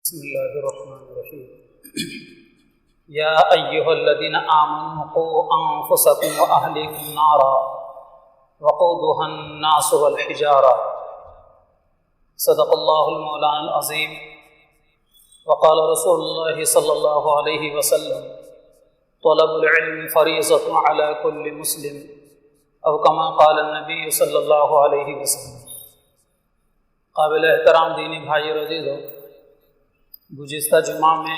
بسم اللہ الرحمن الرحیم یا ایہا الذین آمنوا قوا انفسکم واہلیکم نارا وقودها الناس والحجارہ صدق اللہ المولانا العظیم وقال رسول اللہ صلی اللہ علیہ وسلم طلب العلم فریضۃ علی کل مسلم او کما قال النبی صلی اللہ علیہ وسلم۔ قابل احترام دینی بھائی اور عزیزو، گزشتہ جمعہ میں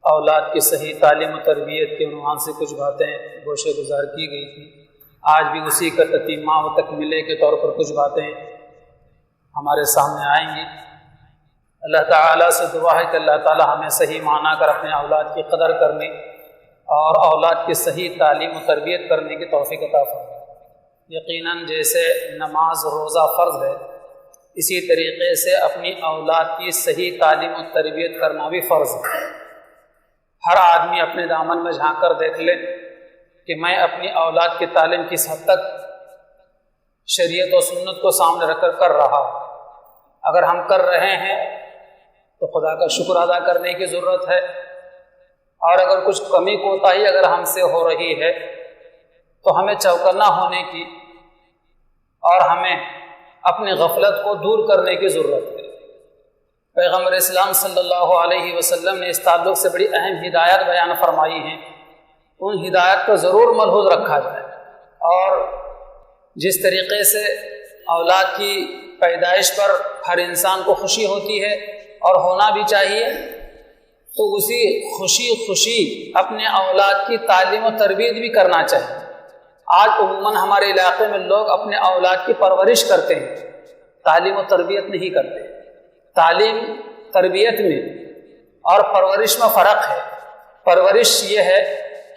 اولاد کی صحیح تعلیم و تربیت کے عنوان سے کچھ باتیں گوشے گزار کی گئی تھیں۔ آج بھی اسی کا تتمہ و تکملے کے طور پر کچھ باتیں ہمارے سامنے آئیں گی۔ اللہ تعالیٰ سے دعا ہے کہ اللہ تعالیٰ ہمیں صحیح معنی کر اپنے اولاد کی قدر کرنے اور اولاد کی صحیح تعلیم و تربیت کرنے کی توفیق عطا فرمائے۔ یقیناً جیسے نماز روزہ فرض ہے، اسی طریقے سے اپنی اولاد کی صحیح تعلیم و تربیت کرنا بھی فرض ہے۔ ہر آدمی اپنے دامن میں جھانک کر دیکھ لے کہ میں اپنی اولاد کی تعلیم کس حد تک شریعت و سنت کو سامنے رکھ کر رہا۔ اگر ہم کر رہے ہیں تو خدا کا شکر ادا کرنے کی ضرورت ہے، اور اگر کچھ کمی کوتاہی اگر ہم سے ہو رہی ہے تو ہمیں چوکنا ہونے کی اور ہمیں اپنی غفلت کو دور کرنے کی ضرورت ہے۔ پیغمبر اسلام صلی اللہ علیہ وسلم نے اس تعلق سے بڑی اہم ہدایت بیان فرمائی ہیں، ان ہدایت کو ضرور ملحوظ رکھا جائے۔ اور جس طریقے سے اولاد کی پیدائش پر ہر انسان کو خوشی ہوتی ہے اور ہونا بھی چاہیے، تو اسی خوشی اپنے اولاد کی تعلیم و تربیت بھی کرنا چاہیے۔ آج عموماً ہمارے علاقے میں لوگ اپنے اولاد کی پرورش کرتے ہیں، تعلیم و تربیت نہیں کرتے۔ تعلیم تربیت میں اور پرورش میں فرق ہے۔ پرورش یہ ہے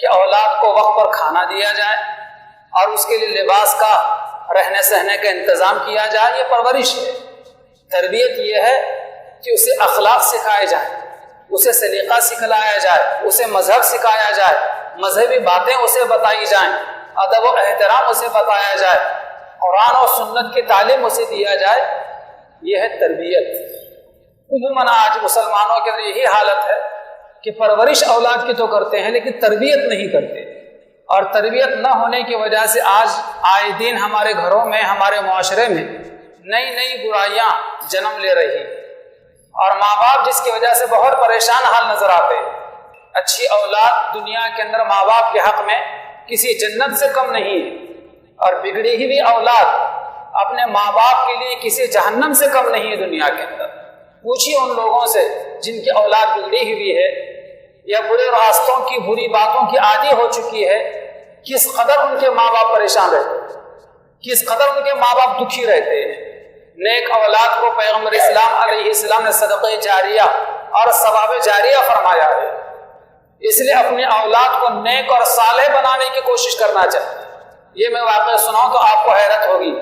کہ اولاد کو وقت پر کھانا دیا جائے اور اس کے لیے لباس کا، رہنے سہنے کا انتظام کیا جائے، یہ پرورش ہے۔ تربیت یہ ہے کہ اسے اخلاق سکھائے جائیں، اسے سلیقہ سکھلایا جائے، اسے مذہب سکھایا جائے، مذہبی باتیں اسے بتائی جائیں، ادب و احترام اسے بتایا جائے، قرآن اور سنت کی تعلیم اسے دیا جائے۔ یہ ہے تربیت۔ عموماً آج مسلمانوں کے اندر یہی حالت ہے کہ پرورش اولاد کی تو کرتے ہیں لیکن تربیت نہیں کرتے، اور تربیت نہ ہونے کی وجہ سے آج آئے دن ہمارے گھروں میں، ہمارے معاشرے میں نئی نئی برائیاں جنم لے رہی، اور ماں باپ جس کی وجہ سے بہت پریشان حال نظر آتے ہیں۔ اچھی اولاد دنیا کے اندر ماں باپ کے حق میں کسی جنت سے کم نہیں ہے، اور بگڑی ہوئی اولاد اپنے ماں باپ کے لیے کسی جہنم سے کم نہیں ہے دنیا کے اندر۔ پوچھیے ان لوگوں سے جن کی اولاد بگڑی ہوئی ہے یا برے راستوں کی، بری باتوں کی عادی ہو چکی ہے، کس قدر ان کے ماں باپ پریشان رہتے ہیں، کس قدر ان کے ماں باپ دکھی رہتے ہیں۔ نیک اولاد کو پیغمبر اسلام علیہ السلام نے صدقہ جاریہ اور ثواب جاریہ فرمایا ہے، اس لیے اپنی اولاد کو نیک اور صالح بنانے کی کوشش کرنا چاہیے۔ یہ میں واقعہ سناؤں تو آپ کو حیرت ہوگی۔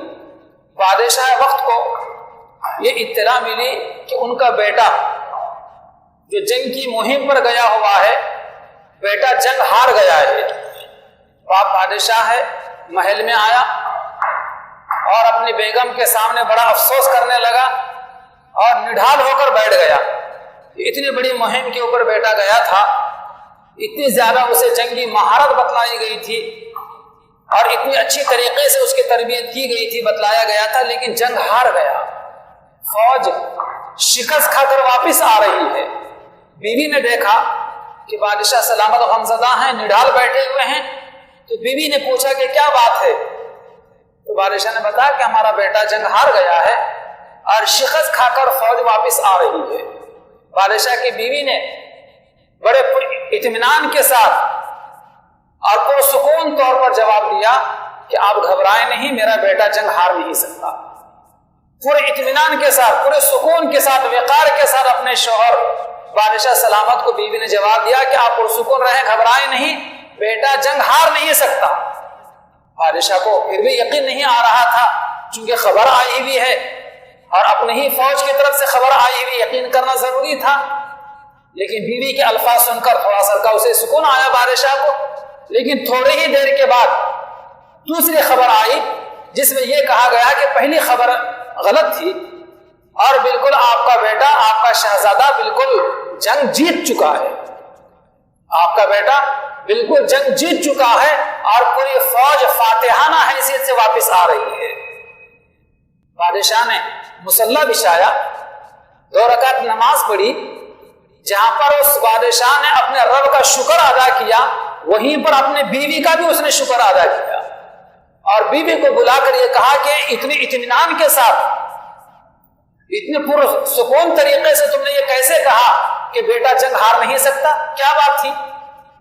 بادشاہ وقت کو یہ اطلاع ملی کہ ان کا بیٹا جو جنگ کی مہم پر گیا ہوا ہے، بیٹا جنگ ہار گیا ہے۔ باپ بادشاہ ہے، محل میں آیا اور اپنی بیگم کے سامنے بڑا افسوس کرنے لگا اور نڈھال ہو کر بیٹھ گیا۔ اتنی بڑی مہم کے اوپر بیٹا گیا تھا، اتنی زیادہ اسے جنگی مہارت بتلائی گئی تھی اور اتنی اچھی طریقے سے اس کی تربیت کی گئی تھی، بتلایا گیا تھا، لیکن جنگ ہار گیا۔ فوج شکست کھا کر واپس آ رہی ہے۔ بیوی نے دیکھا کہ بادشاہ سلامت و غمزدہ ہیں، نڈھال بیٹھے ہوئے ہیں، تو بیوی نے پوچھا کہ کیا بات ہے؟ تو بادشاہ نے بتایا کہ ہمارا بیٹا جنگ ہار گیا ہے اور شکست کھا کر فوج واپس آ رہی ہے۔ بادشاہ کی بیوی نے بڑے اطمینان کے ساتھ اور پرسکون طور پر جواب دیا کہ آپ گھبرائیں نہیں، میرا بیٹا جنگ ہار نہیں سکتا۔ پورے اطمینان کے ساتھ، پورے سکون کے ساتھ، وقار کے ساتھ اپنے شوہر بادشاہ سلامت کو بیوی نے جواب دیا کہ آپ پرسکون رہیں، گھبرائیں نہیں، بیٹا جنگ ہار نہیں سکتا۔ بادشاہ کو پھر بھی یقین نہیں آ رہا تھا، چونکہ خبر آئی ہوئی ہے اور اپنی ہی فوج کی طرف سے خبر آئی ہوئی، یقین کرنا ضروری تھا۔ لیکن بیوی کے الفاظ سن کر تھوڑا سا کا اسے سکون آیا بادشاہ کو، لیکن تھوڑی ہی دیر کے بعد دوسری خبر آئی جس میں یہ کہا گیا کہ پہلی خبر غلط تھی اور بالکل آپ کا بیٹا، آپ کا شہزادہ بالکل جنگ جیت چکا ہے، آپ کا بیٹا بالکل جنگ جیت چکا ہے اور پوری فوج فاتحانہ حیثیت سے واپس آ رہی ہے۔ بادشاہ نے مصلی بچھایا، 2 رکعت نماز پڑھی، جہاں پر اس بادشاہ نے اپنے رب کا شکر ادا کیا، وہیں پر اپنے بیوی کا بھی اس نے شکر ادا کیا، اور بیوی کو بلا کر یہ کہا کہ اتنی اطمینان کے ساتھ، اتنے پرسکون طریقے سے تم نے یہ کیسے کہا کہ بیٹا جنگ ہار نہیں سکتا؟ کیا بات تھی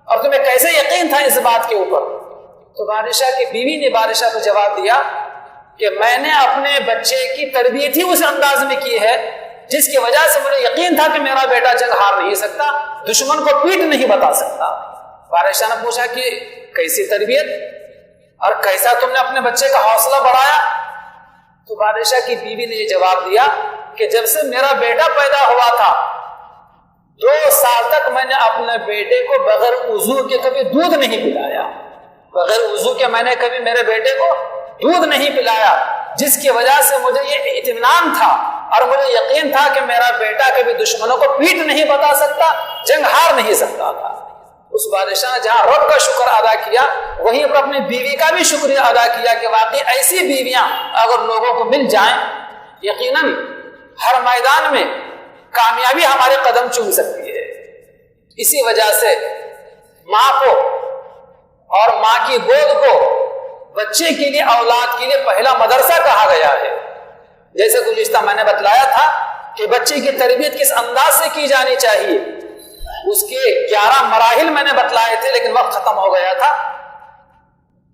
اور تمہیں کیسے یقین تھا اس بات کے اوپر؟ تو بادشاہ کی بیوی نے بادشاہ کو جواب دیا کہ میں نے اپنے بچے کی تربیت ہی اس انداز میں کی ہے جس کی وجہ سے مجھے یقین تھا کہ میرا بیٹا جنگ ہار نہیں سکتا، دشمن کو پیٹ نہیں بتا سکتا۔ بادشاہ نے پوچھا کہ کیسی تربیت اور کیسا تم نے اپنے بچے کا حوصلہ بڑھایا؟ تو بادشاہ کی بیوی نے یہ جواب دیا کہ جب سے میرا بیٹا پیدا ہوا تھا 2 سال تک میں نے اپنے بیٹے کو بغیر وضو کے کبھی دودھ نہیں پلایا، بغیر وضو کے میں نے کبھی میرے بیٹے کو دودھ نہیں پلایا، جس کی وجہ سے مجھے یہ اطمینان تھا اور مجھے یقین تھا کہ میرا بیٹا کبھی دشمنوں کو پیٹ نہیں بتا سکتا، جنگ ہار نہیں سکتا تھا۔ اس بادشاہ نے جہاں رب کا شکر ادا کیا، وہیں پر اپنی بیوی کا بھی شکریہ ادا کیا کہ واقعی ایسی بیویاں اگر لوگوں کو مل جائیں، یقیناً ہر میدان میں کامیابی ہمارے قدم چوم سکتی ہے۔ اسی وجہ سے ماں کو اور ماں کی گود کو بچے کے لیے، اولاد کے لیے پہلا مدرسہ کہا گیا ہے۔ جیسے گزشتہ میں نے بتلایا تھا کہ بچے کی تربیت کس انداز سے کی جانی چاہیے، اس کے 11 مراحل میں نے بتلائے تھے، لیکن وقت ختم ہو گیا تھا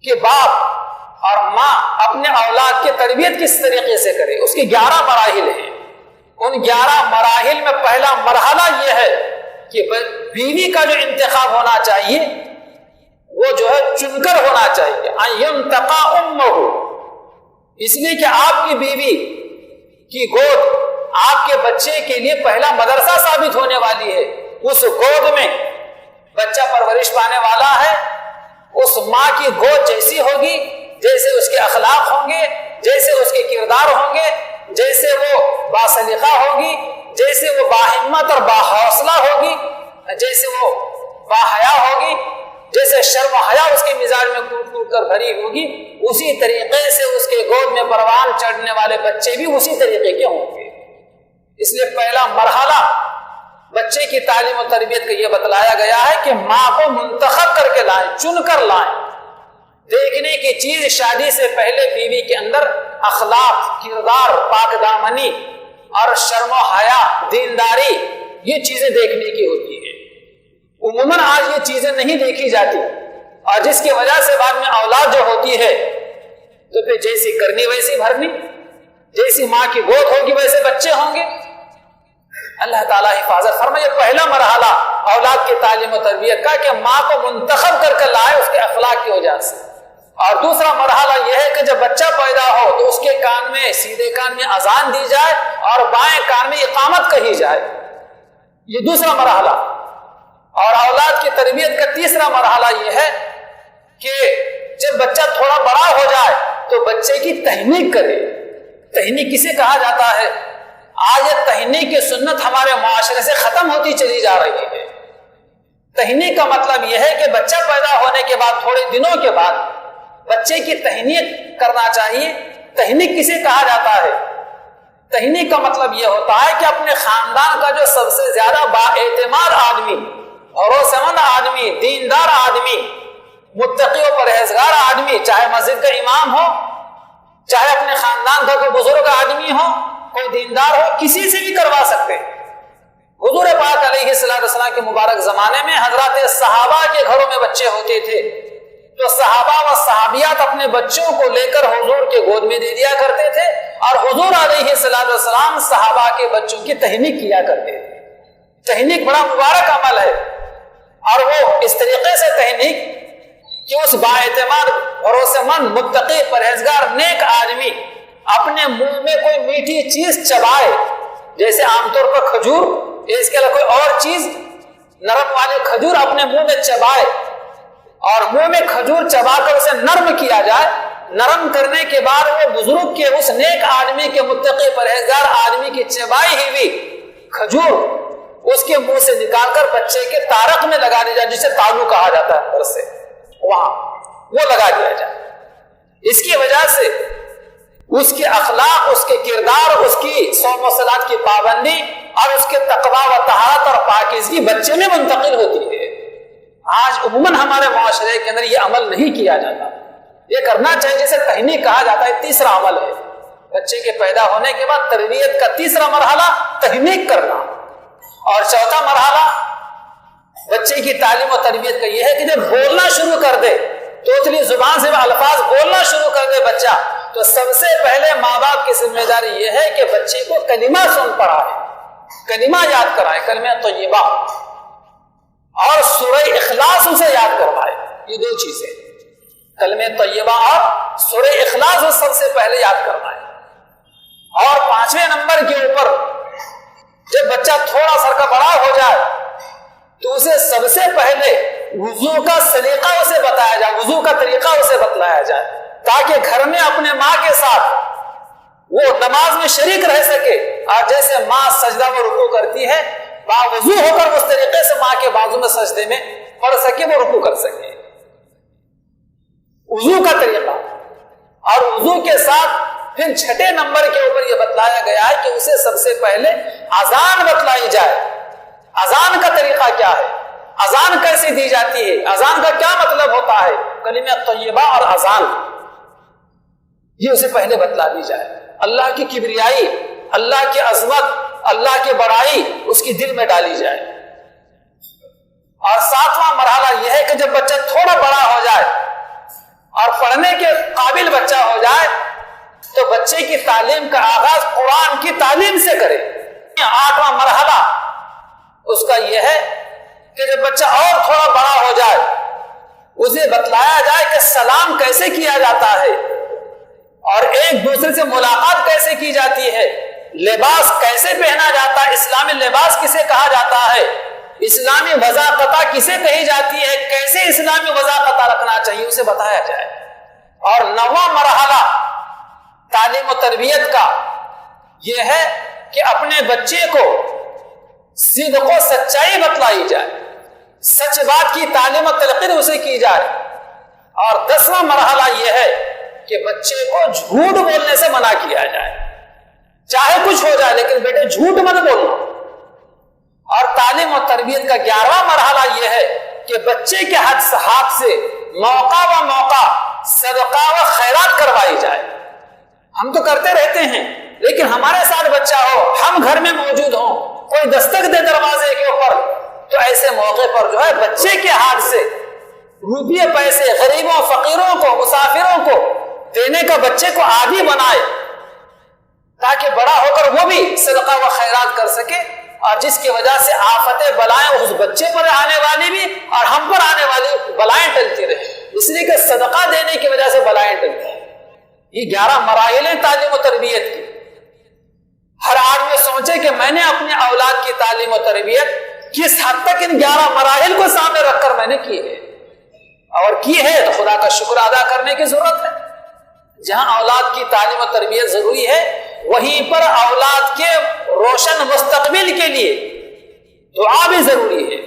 کہ باپ اور ماں اپنے اولاد کی تربیت کس طریقے سے کرے۔ اس کے 11 مراحل ہیں۔ ان 11 مراحل میں پہلا مرحلہ یہ ہے کہ بیوی کا جو انتخاب ہونا چاہیے وہ جو ہے چن کر ہونا چاہیے، اَيَمْتَقَى أُمَّهُ، اس لیے کہ آپ کی بیوی کی گود آپ کے بچے کے لیے پہلا مدرسہ ثابت ہونے والی ہے۔ اس گود میں بچہ پرورش پانے والا ہے، اس ماں کی گود جیسی ہوگی، جیسے اس کے اخلاق ہوں گے، جیسے اس کے کردار ہوں گے، جیسے وہ باسلیقہ ہوگی، جیسے وہ باہمت اور باحوصلہ ہوگی، جیسے وہ باحیا ہوگی، جیسے شرم و حیا اس کے مزاج میں کود کود کر بھری ہوگی، اسی طریقے سے اس کے گود میں پروان چڑھنے والے بچے بھی اسی طریقے کے ہوں گے۔ اس لیے پہلا مرحلہ بچے کی تعلیم و تربیت کا یہ بتلایا گیا ہے کہ ماں کو منتخب کر کے لائیں، چن کر لائیں۔ دیکھنے کی چیز شادی سے پہلے بیوی کے اندر اخلاق، کردار، پاک دامنی اور شرم و حیا، دینداری، یہ چیزیں دیکھنے کی ہوتی ہیں۔ عموماً آج یہ چیزیں نہیں دیکھی جاتی، اور جس کی وجہ سے بعد میں اولاد جو ہوتی ہے تو پھر جیسی کرنی ویسی بھرنی، جیسی ماں کی گود ہوگی ویسے بچے ہوں گے۔ اللہ تعالیٰ حفاظت فرمائے۔ پہلا مرحلہ اولاد کی تعلیم و تربیت کا کہ ماں کو منتخب کر کے لائے اس کے اخلاق کی وجہ سے، اور دوسرا مرحلہ یہ ہے کہ جب بچہ پیدا ہو تو اس کے کان میں، سیدھے کان میں اذان دی جائے اور بائیں کان میں اقامت کہی جائے، یہ دوسرا مرحلہ۔ اور اولاد کی تربیت کا تیسرا مرحلہ یہ ہے کہ جب بچہ تھوڑا بڑا ہو جائے تو بچے کی تہنیک کرے۔ تہنیک کسے کہا جاتا ہے؟ آج یہ تہنیک کی سنت ہمارے معاشرے سے ختم ہوتی چلی جا رہی ہے۔ تہنیک کا مطلب یہ ہے کہ بچہ پیدا ہونے کے بعد تھوڑے دنوں کے بعد بچے کی تہنیک کرنا چاہیے۔ تہنیک کسے کہا جاتا ہے؟ تہنیک کا مطلب یہ ہوتا ہے کہ اپنے خاندان کا جو سب سے زیادہ بااعتماد آدمی، بھروسے مند آدمی، دیندار آدمی، متقی و پرہیزگار آدمی، چاہے مسجد کا امام ہو، چاہے اپنے خاندان کا کوئی بزرگ آدمی ہو، کوئی دیندار ہو، کسی سے بھی کروا سکتے ہیں۔ حضور پاک علیہ السلام کے مبارک زمانے میں حضرات صحابہ کے گھروں میں بچے ہوتے تھے تو صحابہ و صحابیات اپنے بچوں کو لے کر حضور کے گود میں دے دیا کرتے تھے، اور حضور علیہ السلام صحابہ کے بچوں کی تہنیک کیا کرتے تھے۔ تہنیک بڑا مبارک عمل ہے، اور وہ اس طریقے سے تہنیک کہ اس بااعتماد، بھروسے مند، متقی، پرہیزگار، نیک آدمی اپنے منہ میں کوئی میٹھی چیز چبائے، جیسے عام طور پر کھجور، اس کے علاوہ کوئی اور چیز، نرم والے کھجور اپنے منہ میں چبائے، اور منہ میں کھجور چبا کر اسے نرم کیا جائے، نرم کرنے کے بعد وہ بزرگ کے اس نیک آدمی کے متقی پرہیزگار آدمی کی چبائی ہوئی کھجور اس کے منہ سے نکال کر بچے کے تارک میں لگا دیا جائے، جسے تالو کہا جاتا ہے اندر سے، وہاں وہ لگا دیا جائے۔ اس کی وجہ سے اس کے اخلاق، اس کے کردار، اس کی صوم و صلات کی پابندی اور اس کے تقویٰ و طہارت اور پاکیزگی بچے میں منتقل ہوتی ہے۔ آج عموماً ہمارے معاشرے کے اندر یہ عمل نہیں کیا جاتا۔ یہ کرنا چاہیے، جسے تحنیک کہا جاتا ہے، تیسرا عمل ہے۔ بچے کے پیدا ہونے کے بعد تربیت کا تیسرا مرحلہ تحنیک کرنا، اور چوتھا مرحلہ بچے کی تعلیم و تربیت کا یہ ہے کہ جب بولنا شروع کر دے، توتلی زبان سے الفاظ بولنا شروع کر دے بچہ، تو سب سے پہلے ماں باپ کی ذمہ داری یہ ہے کہ بچے کو کلمہ سن پڑھائے، کلمہ یاد کرائے، کلمہ طیبہ، اور سورہ اخلاص اسے یاد کروائے۔ یہ دو چیزیں، کلمہ طیبہ اور سورہ اخلاص اسے سب سے پہلے یاد کروائے۔ اور 5ویں نمبر کے اوپر جب بچہ تھوڑا سا کا بڑا ہو جائے تو اسے سب سے پہلے وضو کا سلیقہ اسے بتایا جائے، وضو کا طریقہ اسے بتلایا جائے، تاکہ گھر میں اپنے ماں کے ساتھ وہ نماز میں شریک رہ سکے، اور جیسے ماں سجدہ میں رکوع کرتی ہے، باوضو ہو کر اس طریقے سے ماں کے بازو میں سجدے میں پڑھ سکے، وہ رکوع کر سکے۔ وضو کا طریقہ، اور وضو کے ساتھ پھر 6 نمبر کے اوپر یہ بتلایا گیا ہے کہ اسے سب سے پہلے اذان بتلائی جائے۔ اذان کا طریقہ کیا ہے، اذان کیسے دی جاتی ہے، اذان کا کیا مطلب ہوتا ہے، کلمہ طیبہ اور اذان، یہ اسے پہلے بتلا دی جائے۔ اللہ کی کبریائی، اللہ کی عظمت، اللہ کی بڑائی اس کی دل میں ڈالی جائے۔ اور 7واں مرحلہ یہ ہے کہ جب بچہ تھوڑا بڑا ہو جائے اور پڑھنے کے قابل بچہ ہو جائے تو بچے کی تعلیم کا آغاز قرآن کی تعلیم سے کرے۔ 8واں مرحلہ اس کا یہ ہے کہ جب بچہ اور تھوڑا بڑا ہو جائے اسے بتلایا جائے کہ سلام کیسے کیا جاتا ہے، اور ایک دوسرے سے ملاقات کیسے کی جاتی ہے، لباس کیسے پہنا جاتا ہے، اسلامی لباس کسے کہا جاتا ہے، اسلامی وضاقتہ کسے کہی جاتی ہے، کیسے اسلامی وضاقتہ رکھنا چاہیے، اسے بتایا جائے۔ اور 9واں مرحلہ تعلیم و تربیت کا یہ ہے کہ اپنے بچے کو صدق و سچائی بتلائی جائے، سچ بات کی تعلیم و تلقین اسے کی جائے۔ اور 10واں مرحلہ یہ ہے کہ بچے کو جھوٹ بولنے سے منع کیا جائے، چاہے کچھ ہو جائے لیکن بیٹے جھوٹ مت بولنا۔ اور تعلیم و تربیت کا 11واں مرحلہ یہ ہے کہ بچے کے ہاتھ سے موقع و موقع صدقہ و خیرات کروائی جائے۔ ہم تو کرتے رہتے ہیں، لیکن ہمارے ساتھ بچہ ہو، ہم گھر میں موجود ہوں، کوئی دستک دے دروازے کے اوپر، تو ایسے موقع پر جو ہے بچے کے ہاتھ سے روپیے پیسے غریبوں، فقیروں کو، مسافروں کو دینے کا بچے کو عادی بنائے، تاکہ بڑا ہو کر وہ بھی صدقہ و خیرات کر سکے، اور جس کی وجہ سے آفتیں بلائیں اس بچے پر آنے والی بھی اور ہم پر آنے والی بلائیں ٹلتی رہے، اس لیے کہ صدقہ دینے کی وجہ سے بلائیں ٹلتی ہیں۔ یہ 11 مراحل ہیں تعلیم و تربیت کی۔ ہر آدمی سوچے کہ میں نے اپنے اولاد کی تعلیم و تربیت کس حد تک ان 11 مراحل کو سامنے رکھ کر میں نے کی ہے، اور کی ہے تو خدا کا شکر ادا کرنے کی ضرورت ہے۔ جہاں اولاد کی تعلیم و تربیت ضروری ہے، وہیں پر اولاد کے روشن مستقبل کے لیے دعا بھی ضروری ہے۔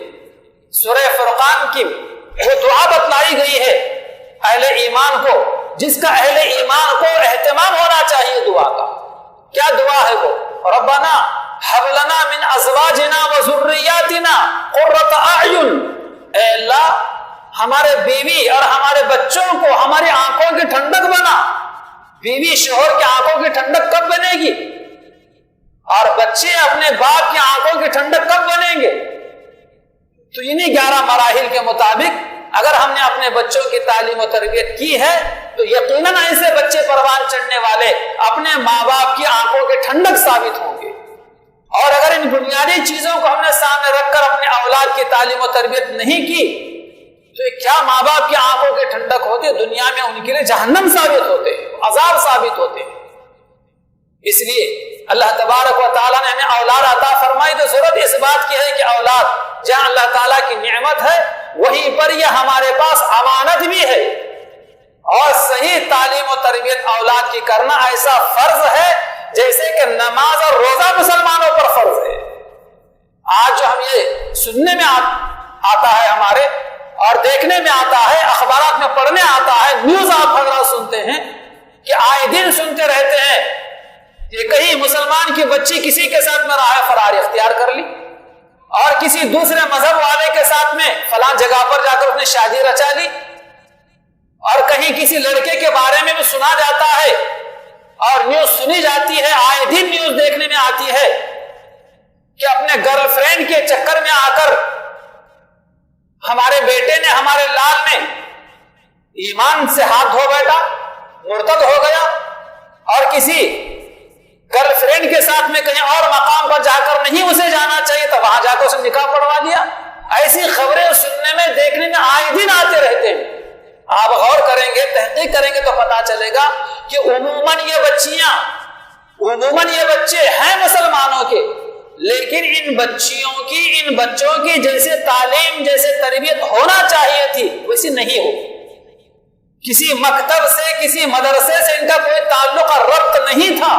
سورہ فرقان کی وہ دعا بتلائی گئی ہے اہل ایمان کو، جس کا اہل ایمان کو اہتمام ہونا چاہیے دعا کا۔ کیا دعا ہے وہ؟ ربنا ہب لنا من ازواجنا و ذریاتنا قرۃ اعین، اے اللہ ہمارے بیوی اور ہمارے بچوں کو ہماری آنکھوں کی ٹھنڈک بنا۔ بیوی شوہر کی آنکھوں کی ٹھنڈک کب بنے گی، اور بچے اپنے باپ کی آنکھوں کی ٹھنڈک کب بنیں گے؟ تو انہی 11 مراحل کے مطابق اگر ہم نے اپنے بچوں کی تعلیم و تربیت کی ہے تو یقیناً ایسے بچے پروان چڑھنے والے اپنے ماں باپ کی آنکھوں کے ٹھنڈک ثابت ہوں گے۔ اور اگر ان بنیادی چیزوں کو ہم نے سامنے رکھ کر اپنے اولاد کی تعلیم و تربیت نہیں کی تو کیا ماں باپ کی آنکھوں کی ٹھنڈک ہوتی، دنیا میں ان کے لیے جہنم ثابت ہوتے، عذاب ثابت ہوتے۔ اس لیے اللہ تبارک و تعالیٰ نے ہمیں اولاد عطا فرمائی تو ضرورت اس بات کی ہے کہ اولاد جہاں اللہ تعالیٰ کی نعمت ہے وہیں پر یہ ہمارے پاس امانت بھی ہے، اور صحیح تعلیم و تربیت اولاد کی کرنا ایسا فرض ہے جیسے کہ نماز اور روزہ مسلمانوں پر فرض ہے۔ آج جو ہم یہ سننے میں آتا ہے ہمارے اور دیکھنے میں آتا ہے، اخبارات میں پڑھنے آتا ہے، نیوز آپ حضرات سنتے ہیں کہ آئے دن سنتے رہتے ہیں کہ کہیں مسلمان کی بچی کسی کے ساتھ میں راہ فرار اختیار کر لی اور کسی دوسرے مذہب والے کے ساتھ میں فلاں جگہ پر جا کر اس نے شادی رچا لی، اور کہیں کسی لڑکے کے بارے میں بھی سنا جاتا ہے اور نیوز سنی جاتی ہے، آئے دن نیوز دیکھنے میں آتی ہے کہ اپنے گرل فرینڈ کے چکر میں آ کر ہمارے بیٹے نے، ہمارے لال نے ایمان سے ہاتھ دھو بیٹھا، مرتد ہو گیا اور کسی گرل فرینڈ کے ساتھ میں کہیں اور مقام پر جا کر نہیں اسے جانا چاہیے تو وہاں جا کر اسے نکاح پڑھوا دیا۔ ایسی خبریں سننے میں، دیکھنے میں آئے دن آتے رہتے ہیں۔ آپ غور کریں گے، تحقیق کریں گے تو پتا چلے گا کہ عموماً یہ بچے ہیں مسلمانوں کے، لیکن ان بچوں کی جیسے تعلیم، جیسے تربیت ہونا چاہیے تھی ویسی نہیں ہو۔ کسی مکتب سے، کسی مدرسے سے ان کا کوئی تعلق اور ربط نہیں تھا،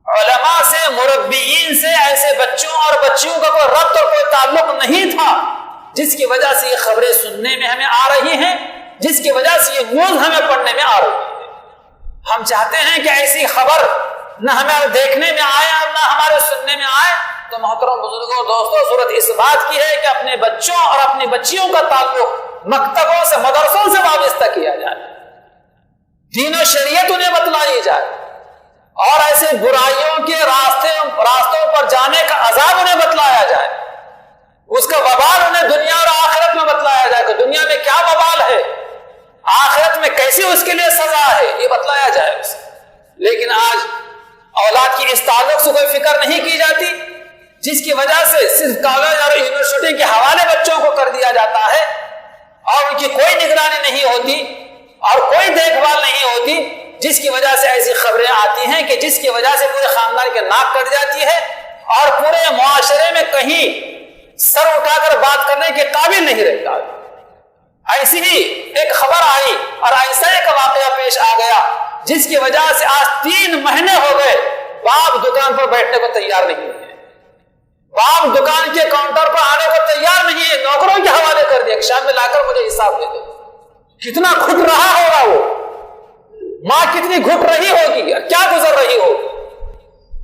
علماء سے، مربیین سے ایسے بچوں اور بچیوں کا کوئی ربط اور کوئی تعلق نہیں تھا، جس کی وجہ سے یہ خبریں سننے میں ہمیں آ رہی ہیں، جس کی وجہ سے یہ نیوز ہمیں پڑھنے میں آ رہی ہے۔ ہم چاہتے ہیں کہ ایسی خبر نہ ہمیں دیکھنے میں آئے اور نہ ہمارے سننے میں آئے، تو محترم بزرگوں، دوستوں، ضرورت اس بات کی ہے کہ اپنے بچوں اور اپنی بچیوں کا تعلق مکتبوں سے، مدرسوں سے وابستہ کیا جائے، دین و شریعت انہیں بتلائی جائے، اور ایسے برائیوں کے راستوں پر جانے کا عذاب انہیں بتلایا جائے، اس کا وبال انہیں دنیا اور آخرت میں بتلایا جائے کہ دنیا میں کیا وبال ہے، آخرت میں کیسی اس کے لیے سزا ہے، یہ بتلایا جائے اسے۔ لیکن آج اولاد کی اس تعلق سے کوئی فکر نہیں کی جاتی، جس کی وجہ سے صرف کالج اور یونیورسٹی کے حوالے بچوں کو کر دیا جاتا ہے اور ان کی کوئی نگرانی نہیں ہوتی اور کوئی دیکھ بھال نہیں ہوتی، جس کی وجہ سے ایسی خبریں آتی ہیں کہ جس کی وجہ سے پورے خاندان کے ناک کٹ جاتی ہے اور پورے معاشرے میں کہیں سر اٹھا کر بات کرنے کے قابل نہیں رہتا۔ ایسی ہی ایک خبر آئی اور ایسا ایک واقعہ پیش آ گیا جس کی وجہ سے آج 3 مہینے ہو گئے باپ دکان پر بیٹھنے کو تیار نہیں ہے، باپ دکان کے کاؤنٹر پر آنے کو تیار نہیں ہے، نوکروں کے حوالے کر دیا کہ شام میں لا کر مجھے حساب دے دے۔ کتنا گھٹ رہا ہوگا وہ، ماں کتنی گھٹ رہی ہوگی، کیا گزر رہی ہوگی۔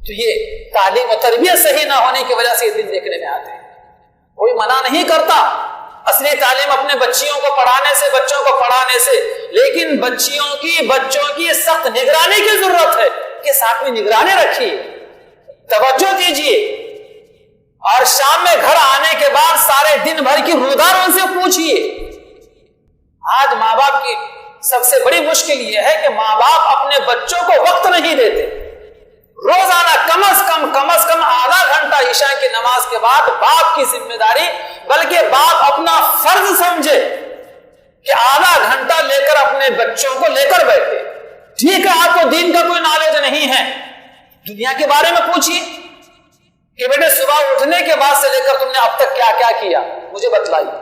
تو یہ تعلیم و تربیت صحیح نہ ہونے کی وجہ سے یہ دن دیکھنے میں آتے ہیں۔ کوئی منع نہیں کرتا اصلی تعلیم اپنے بچیوں کو پڑھانے سے، بچوں کو پڑھانے سے، لیکن بچوں کی سخت نگرانی کی ضرورت ہے کہ ساتھ میں نگرانی رکھیے، توجہ دیجیے، اور شام میں گھر آنے کے بعد سارے دن بھر کی روزگار ان سے پوچھیے۔ آج ماں باپ کی سب سے بڑی مشکل یہ ہے کہ ماں باپ اپنے بچوں کو وقت نہیں دیتے۔ روزانہ کم از کم آدھا گھنٹہ عشاء کی نماز کے بعد باپ کی ذمہ داری، بلکہ باپ اپنا فرض سمجھے کہ آدھا گھنٹہ لے کر اپنے بچوں کو لے کر بیٹھے۔ ٹھیک ہے، آپ کو دین کا کوئی نالج نہیں ہے، دنیا کے بارے میں پوچھیے کہ بیٹے صبح اٹھنے کے بعد سے لے کر تم نے اب تک کیا کیا کیا، مجھے بتلائیے۔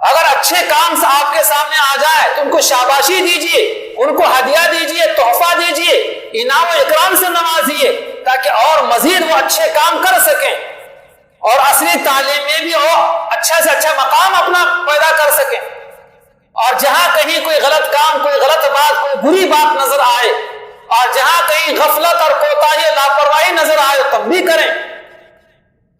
اگر اچھے کام سے آپ کے سامنے آ جائے تو ان کو شاباشی دیجیے، ان کو ہدیہ دیجیے، تحفہ دیجیے، انعام و اکرام سے نوازیے، تاکہ اور مزید وہ اچھے کام کر سکیں اور اصلی تعلیم میں بھی وہ اچھا سے اچھا مقام اپنا پیدا کر سکیں۔ اور جہاں کہیں کوئی غلط کام، کوئی غلط بات، کوئی بری بات نظر آئے، اور جہاں کہیں غفلت اور کوتاہی، لاپرواہی نظر آئے، تنبیہ کریں،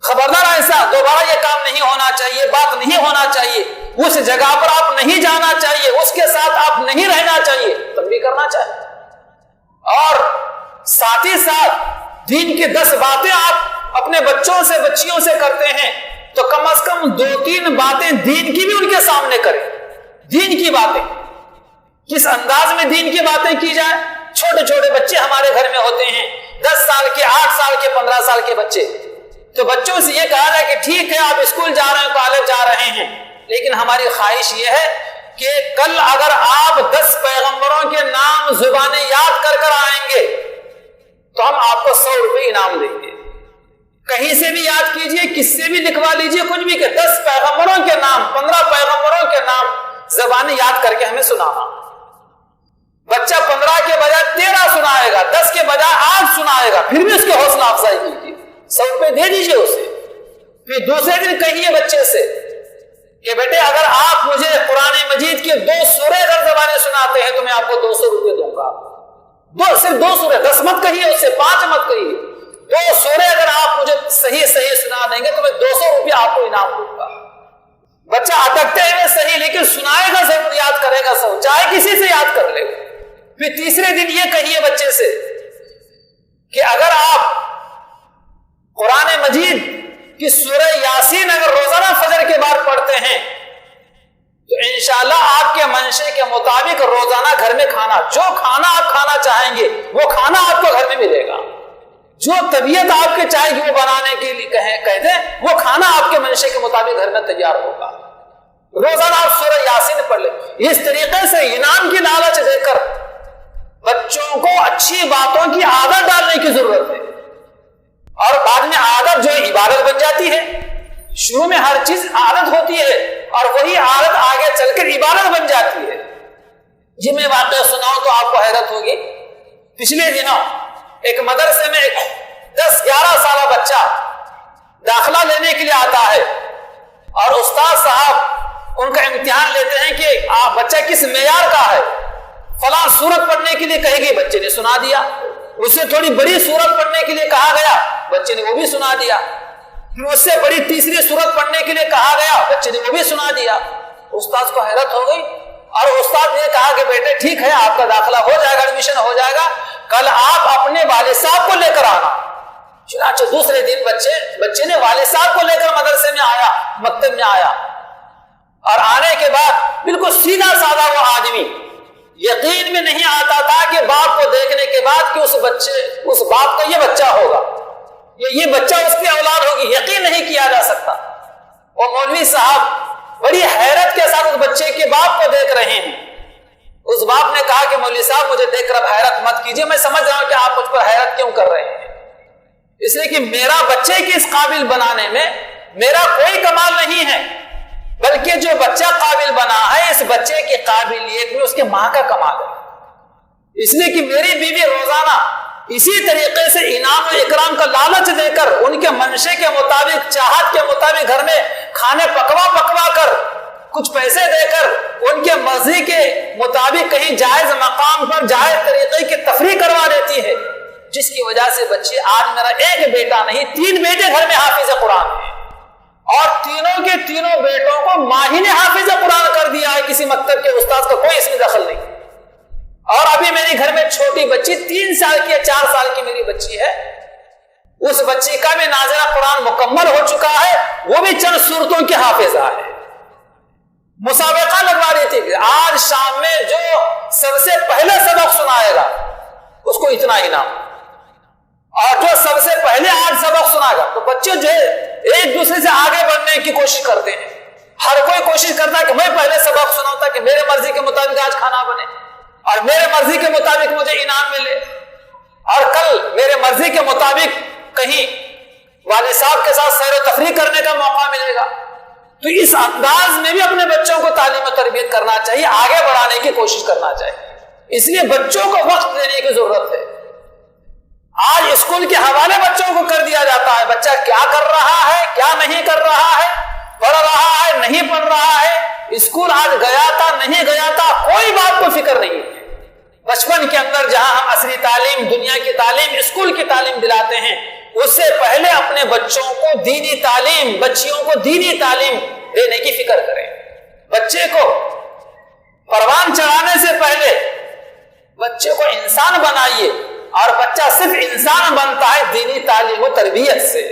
خبردار ایسا دوبارہ یہ کام نہیں ہونا چاہیے، بات نہیں ہونا چاہیے، اس جگہ پر آپ نہیں جانا چاہیے، اس کے ساتھ آپ نہیں رہنا چاہیے، تنبیہ کرنا چاہیے۔ اور ساتھ ہی ساتھ دین کی 10 باتیں آپ اپنے بچوں سے، بچیوں سے کرتے ہیں تو کم از کم 2-3 باتیں دین کی بھی ان کے سامنے کریں۔ دین کی باتیں کس انداز میں دین کی باتیں کی جائے؟ چھوٹے چھوٹے بچے ہمارے گھر میں ہوتے ہیں، 10 سال کے، 8 سال کے، 15 سال کے بچے، تو بچوں سے یہ کہا جائے کہ ٹھیک ہے آپ اسکول جا رہے ہیں، کالج جا رہے ہیں، لیکن ہماری خواہش یہ ہے کہ کل اگر آپ 10 پیغمبروں کے نام زبانیں یاد کر آئیں گے تو ہم آپ کو 100 روپے انعام دیں گے۔ کہیں سے بھی یاد کیجئے، کس سے بھی لکھوا لیجئے، کچھ بھی کہ 10 پیغمبروں کے نام، 15 پیغمبروں کے نام زبانیں یاد کر کے ہمیں سنانا. بچہ 15 کے بجائے 13 سنائے گا، 10 کے بجائے 8 سنائے گا، پھر بھی اس کی حوصلہ افزائی کیجیے، 100 روپے دے دیجیے اسے. پھر دوسرے دن کہیے بچے سے کہ بیٹے اگر آپ مجھے قرآن مجید کے 2 سورے اگر زبانیں سناتے ہیں تو میں آپ کو 200 روپے دوں گا. صرف 2 سورے، 10 مت کہیے اس سے، 5 مت کہیے، 2 سورے اگر آپ مجھے صحیح سنا دیں گے تو میں 200 روپے آپ کو انعام دوں گا. بچہ اٹکتے ہوئے صحیح لیکن سنائے گا ضرور، یاد کرے گا سب، چاہے کسی سے یاد کر لے. پھر تیسرے دن یہ کہیے بچے سے کہ اگر آپ قرآن مجید کی سورہ یاسین اگر روزانہ فجر کے بعد پڑھتے ہیں تو انشاءاللہ آپ کے منشے کے مطابق روزانہ گھر میں کھانا، جو کھانا آپ کھانا چاہیں گے وہ کھانا آپ کو گھر میں ملے گا. جو طبیعت آپ کے چاہے گی وہ بنانے کے لیے کہہ دیں، وہ کھانا آپ کے منشے کے مطابق گھر میں تیار ہوگا. روزانہ آپ سورہ یاسین پڑھ لیں. اس طریقے سے انعام کی لالچ دے کر بچوں کو اچھی باتوں کی عادت ڈالنے کی ضرورت ہے، اور بعد میں عادت جو عبادت بن جاتی ہے. شروع میں ہر چیز عادت ہوتی ہے اور وہی عادت آگے چل کر عبادت بن جاتی ہے. جی میں واقعہ سناؤں تو آپ کو حیرت ہوگی. پچھلے دنوں ایک مدرسے میں ایک 10-11 سالہ بچہ داخلہ لینے کے لیے آتا ہے اور استاد صاحب ان کا امتحان لیتے ہیں کہ آپ بچہ کس معیار کا ہے. فلاں سورت پڑھنے کے لیے کہے گی، بچے نے سنا دیا. اسے تھوڑی بڑی سورت پڑھنے کے لیے کہا گیا، بچے نے وہ بھی سنا دیا. پھر اس سے بڑی تیسری سورت پڑھنے کے لیے کہا گیا، بچے نے وہ بھی سنا دیا. استاد کو حیرت ہو گئی اور استاد نے کہا کہ بیٹے ٹھیک ہے، آپ کا داخلہ ہو جائے گا، ایڈمیشن ہو جائے گا، کل آپ اپنے والد صاحب کو لے کر آنا. چنانچہ دوسرے دن بچے نے والد صاحب کو لے کر مدرسے میں آیا، مکتب میں آیا، اور آنے کے بعد بالکل سیدھا سادہ وہ آدمی، یقین میں نہیں آتا تھا کہ باپ کو دیکھنے کے بعد کہ اس باپ کا یہ بچہ ہوگا، یہ بچہ اس کی اولاد ہوگی، یقین نہیں کیا جا سکتا. اور مولوی صاحب بڑی حیرت کے ساتھ اس بچے کے باپ کو دیکھ رہے ہیں. اس باپ نے کہا کہ مولوی صاحب مجھے دیکھ کر حیرت مت کیجیے، میں سمجھ رہا ہوں کہ آپ مجھ پر حیرت کیوں کر رہے ہیں. اس لیے کہ میرا بچے کے اس قابل بنانے میں میرا کوئی کمال نہیں ہے، بلکہ جو بچہ قابل بنا ہے اس بچے کی قابلیت میں اس کے ماں کا کمال ہے. اس لیے کہ میری بیوی روزانہ اسی طریقے سے انعام و اکرام کا لالچ دے کر ان کے منشے کے مطابق، چاہت کے مطابق گھر میں کھانے پکوا کر کچھ پیسے دے کر ان کے مرضی کے مطابق کہیں جائز مقام پر جائز طریقے کی تفریح کروا دیتی ہے، جس کی وجہ سے بچے، آج میرا ایک بیٹا نہیں 3 بیٹے گھر میں حافظ قرآن ہیں، اور تینوں کے تینوں بیٹوں کو ماہی نے حافظ قرآن کر دیا ہے. کسی مکتب کے استاد کا کوئی اس میں دخل نہیں. اور ابھی میری گھر میں چھوٹی بچی 3 سال کی 4 سال کی میری بچی ہے، اس بچی کا بھی نازلہ قرآن مکمل ہو چکا ہے، وہ بھی چند سورتوں کی حافظہ ہے. مسابقہ لگوا دیتی کہ آج شام میں جو سب سے پہلے سبق سنائے گا اس کو اتنا انعام، اور جو سب سے پہلے آج سبق سنائے گا. تو بچے جو ہے ایک دوسرے سے آگے بڑھنے کی کوشش کرتے ہیں. ہر کوئی کوشش کرتا ہے کہ میں پہلے سبق سناؤں تاکہ میرے مرضی کے مطابق آج کھانا بنے اور میرے مرضی کے مطابق مجھے انعام ملے، اور کل میرے مرضی کے مطابق کہیں والد صاحب کے ساتھ سیر و تفریح کرنے کا موقع ملے گا. تو اس انداز میں بھی اپنے بچوں کو تعلیم و تربیت کرنا چاہیے، آگے بڑھانے کی کوشش کرنا چاہیے. اس لیے بچوں کو وقت دینے کی ضرورت ہے. آج اسکول کے حوالے بچوں کو کر دیا جاتا ہے، بچہ کیا کر رہا ہے، کیا نہیں کر رہا ہے، پڑھ رہا ہے نہیں پڑھ رہا ہے، اسکول آج گیا تھا نہیں گیا تھا، کوئی بات کو فکر نہیں ہے. بچپن کے اندر جہاں ہم عصری تعلیم، دنیا کی تعلیم، اسکول کی تعلیم دلاتے ہیں، اس سے پہلے اپنے بچوں کو دینی تعلیم، بچیوں کو دینی تعلیم دینے کی فکر کریں. بچے کو پروان چڑھانے سے پہلے بچے کو انسان بنائیے، اور بچہ صرف انسان بنتا ہے دینی تعلیم و تربیت سے.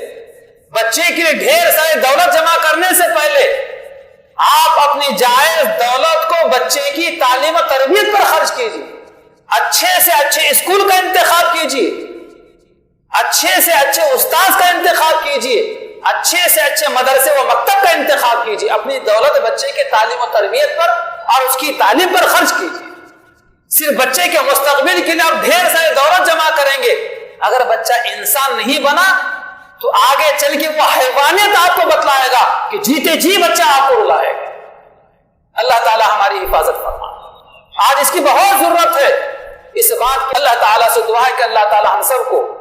بچے کے لیے ڈھیر ساری دولت جمع کرنے سے پہلے آپ اپنی جائز دولت کو بچے کی تعلیم و تربیت پر خرچ کیجیے. اچھے سے اچھے اسکول کا انتخاب کیجیے، اچھے سے اچھے استاد کا انتخاب کیجیے، اچھے سے اچھے مدرسے و مکتب کا انتخاب کیجیے. اپنی دولت بچے کے تعلیم و تربیت پر اور اس کی تعلیم پر خرچ کیجیے. صرف بچے کے مستقبل کے لیے آپ ڈھیر سارے دولت جمع کریں گے، اگر بچہ انسان نہیں بنا تو آگے چل کے وہ حیوانیت آپ کو بتلائے گا کہ جیتے جی بچہ آپ کو رلائے گا. اللہ تعالی ہماری حفاظت فرمائے۔ آج اس کی بہت ضرورت ہے، اس بات کی اللہ تعالیٰ سے دعا ہے کہ اللہ تعالیٰ ہم سب کو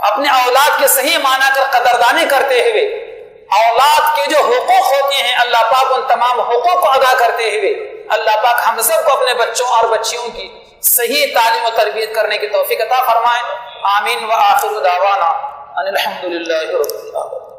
اپنے اولاد کے صحیح معنی کر قدردانی کرتے ہوئے اولاد کے جو حقوق ہوتے ہیں اللہ پاک ان تمام حقوق کو ادا کرتے ہوئے اللہ پاک ہم سب کو اپنے بچوں اور بچیوں کی صحیح تعلیم و تربیت کرنے کی توفیق عطا فرمائے۔ آمین۔ وآخر دعوانا ان الحمد للہ رب العالمین۔